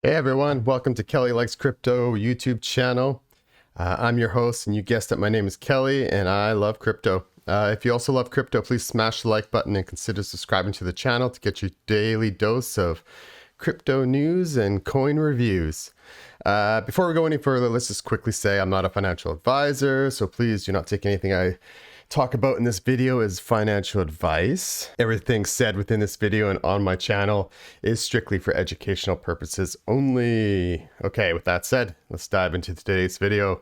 Hey everyone, welcome to Kelly Likes Crypto YouTube channel. I'm your host, and you guessed it, my name is Kelly, and I love crypto. If you also love crypto, please smash the like button and consider subscribing to the channel to get your daily dose of crypto news and coin reviews. Before we go any further, let's just quickly say I'm not a financial advisor, so please do not take anything I talk about in this video as financial advice. Everything said within this video and on my channel is strictly for educational purposes only. Okay, with that said, let's dive into today's video.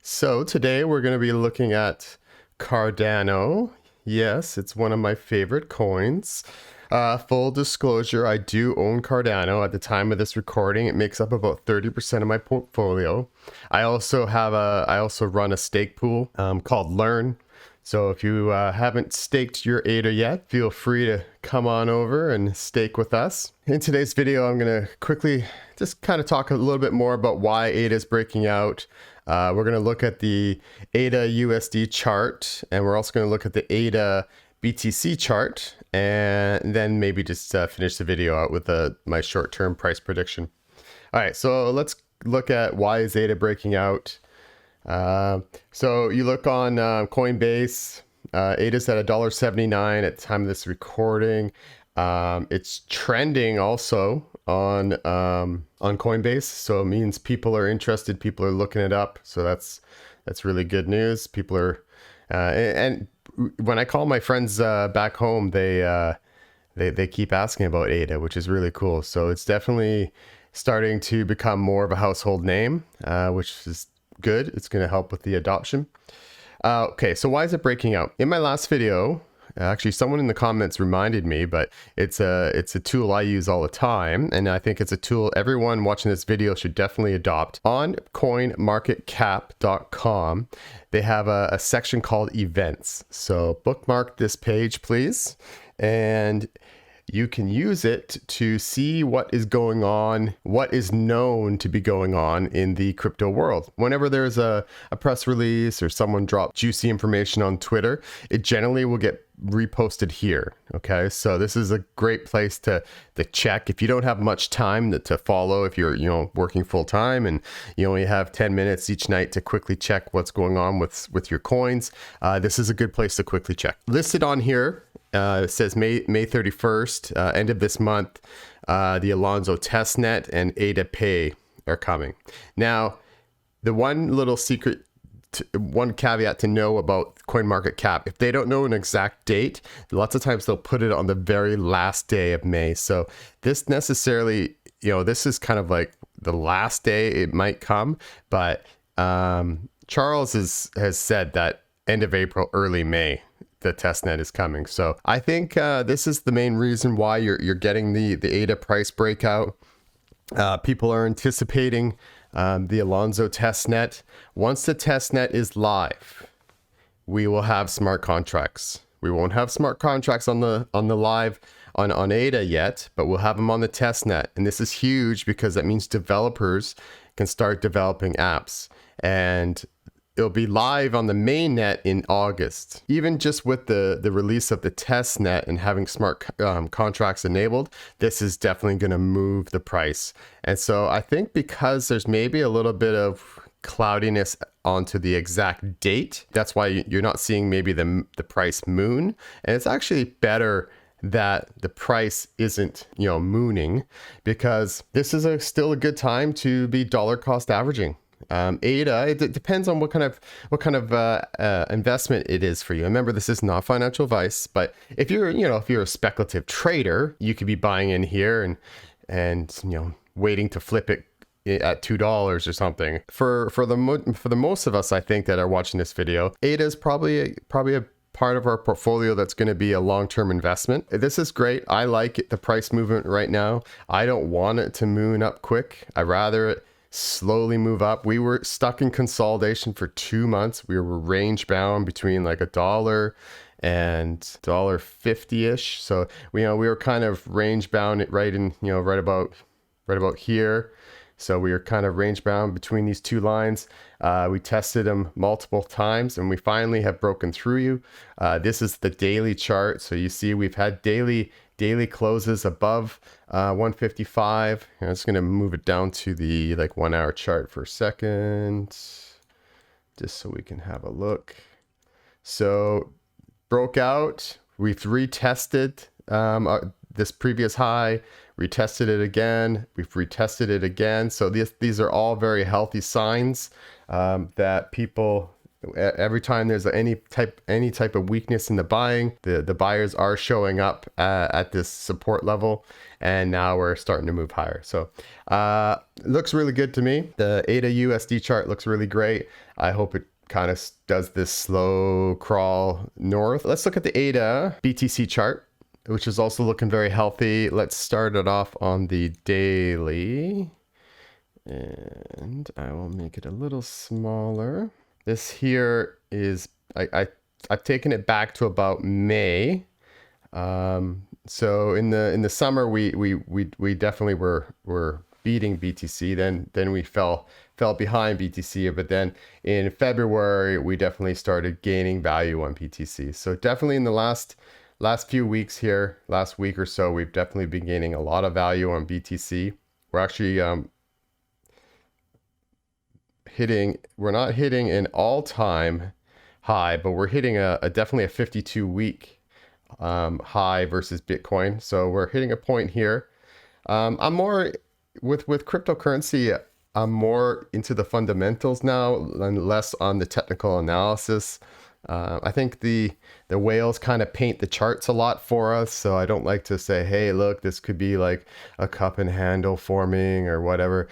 So today we're going to be looking at Cardano. Yes, it's one of my favorite coins. Full disclosure, I do own Cardano at the time of this recording. It makes up about 30% of my portfolio. I also run a stake pool called Learn. So if you haven't staked your ADA yet, feel free to come on over and stake with us. In today's video, I'm going to quickly just kind of talk a little bit more about why ADA is breaking out. We're going to look at the ADA USD chart, and we're also going to look at the ADA BTC chart, and then maybe just finish the video out with my short-term price prediction. All right, so let's look at why is ADA breaking out. So you look on Coinbase, ADA's at $1.79 at the time of this recording. It's trending also on Coinbase, so it means people are interested, people are looking it up. So that's really good news. People are, and when I call my friends back home, they keep asking about ADA, which is really cool. So it's definitely starting to become more of a household name, which is good. It's going to help with the adoption. Okay, so why is it breaking out? In my last video, actually someone in the comments reminded me, but it's a tool I use all the time, and I think it's a tool everyone watching this video should definitely adopt. On coinmarketcap.com, they have a section called events. So bookmark this page, please, and you can use it to see what is going on, what is known to be going on in the crypto world. Whenever there's a press release or someone dropped juicy information on Twitter, it generally will get reposted here. Okay, so this is a great place to check. If you don't have much time to follow, if you're working full time and you only have 10 minutes each night to quickly check what's going on with your coins, this is a good place to quickly check. Listed on here, it says May 31st, end of this month, the Alonzo Testnet and ADA Pay are coming. Now, the one little secret, one caveat to know about CoinMarketCap, if they don't know an exact date, lots of times they'll put it on the very last day of May. So this necessarily, this is kind of like the last day it might come, but Charles has said that end of April, early May, the testnet is coming. So I think this is the main reason why you're getting the ADA price breakout. People are anticipating the Alonzo testnet. Once the testnet is live, we will have smart contracts. We won't have smart contracts on the live on ADA yet, but we'll have them on the testnet. And this is huge because that means developers can start developing apps, and it'll be live on the mainnet in August. Even just with the release of the testnet and having smart contracts enabled, this is definitely going to move the price. And so I think because there's maybe a little bit of cloudiness onto the exact date, that's why you're not seeing maybe the price moon. And it's actually better that the price isn't mooning, because this is still a good time to be dollar cost averaging. ADA, it depends on what kind of investment it is for you. Remember, this is not financial advice, but if you're a speculative trader, you could be buying in here and waiting to flip it at $2 or something. For the most of us, I think, that are watching this video, ADA is probably a part of our portfolio that's going to be a long-term investment. This is great. I like it, the price movement right now. I don't want it to moon up quick. I rather it slowly move up. We were stuck in consolidation for 2 months. We were range bound between like $1 and $1.50-ish. So we were kind of range bound right about here. So we were kind of range bound between these two lines. We tested them multiple times, and we finally have broken through you. This is the daily chart. So you see we've had daily daily closes above 155. I'm just going to move it down to the like 1 hour chart for a second, just so we can have a look. So broke out, we've retested this previous high, retested it again, we've retested it again. So these are all very healthy signs that people, every time there's any type of weakness in the buying, the buyers are showing up at this support level, and now we're starting to move higher. So looks really good to me. The ADA USD chart looks really great. I hope it kind of does this slow crawl north. Let's look at the ADA BTC chart, which is also looking very healthy. Let's start it off on the daily, and I will make it a little smaller. This here is, I've taken it back to about May. So in the summer we definitely were beating BTC. Then we fell behind BTC, but then in February we definitely started gaining value on BTC. So definitely in the last few weeks here, last week or so, we've definitely been gaining a lot of value on BTC. We're actually we're not hitting an all-time high, but we're hitting definitely a 52-week high versus Bitcoin. So we're hitting a point here. I'm more with cryptocurrency. I'm more into the fundamentals now and less on the technical analysis. I think the whales kind of paint the charts a lot for us, so I don't like to say, hey, look, this could be like a cup and handle forming or whatever.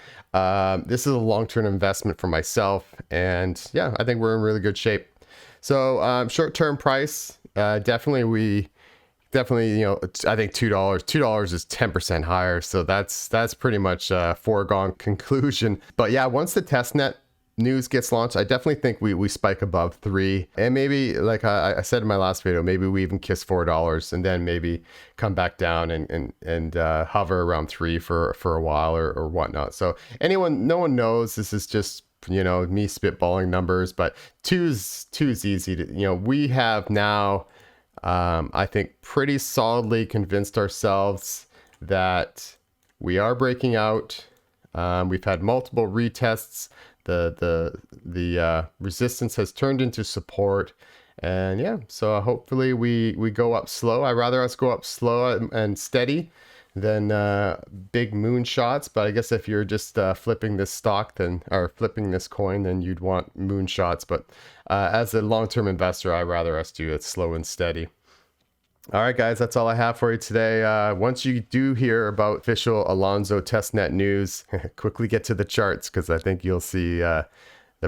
This is a long-term investment for myself, and yeah, I think we're in really good shape. So short-term price, definitely, you know, I think $2 is 10% higher, so that's pretty much a foregone conclusion. But yeah, once the testnet news gets launched, I definitely think we spike above 3, and maybe, like I said in my last video, maybe we even kiss $4 and then maybe come back down and hover around 3 for a while or whatnot. So no one knows. This is just, you know, me spitballing numbers, but 2's easy to, you know, we have now I think pretty solidly convinced ourselves that we are breaking out. We've had multiple retests. The resistance has turned into support, and yeah, so hopefully we go up slow. I'd rather us go up slow and steady than big moonshots. But I guess if you're just flipping this stock, or flipping this coin, then you'd want moonshots. But as a long-term investor, I'd rather us do it slow and steady. All right, guys, that's all I have for you today. Once you do hear about official Alonzo Testnet news, quickly get to the charts, because I think you'll see the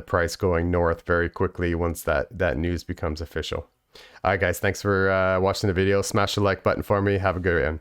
price going north very quickly once that news becomes official. All right, guys, thanks for watching the video. Smash the like button for me. Have a good one.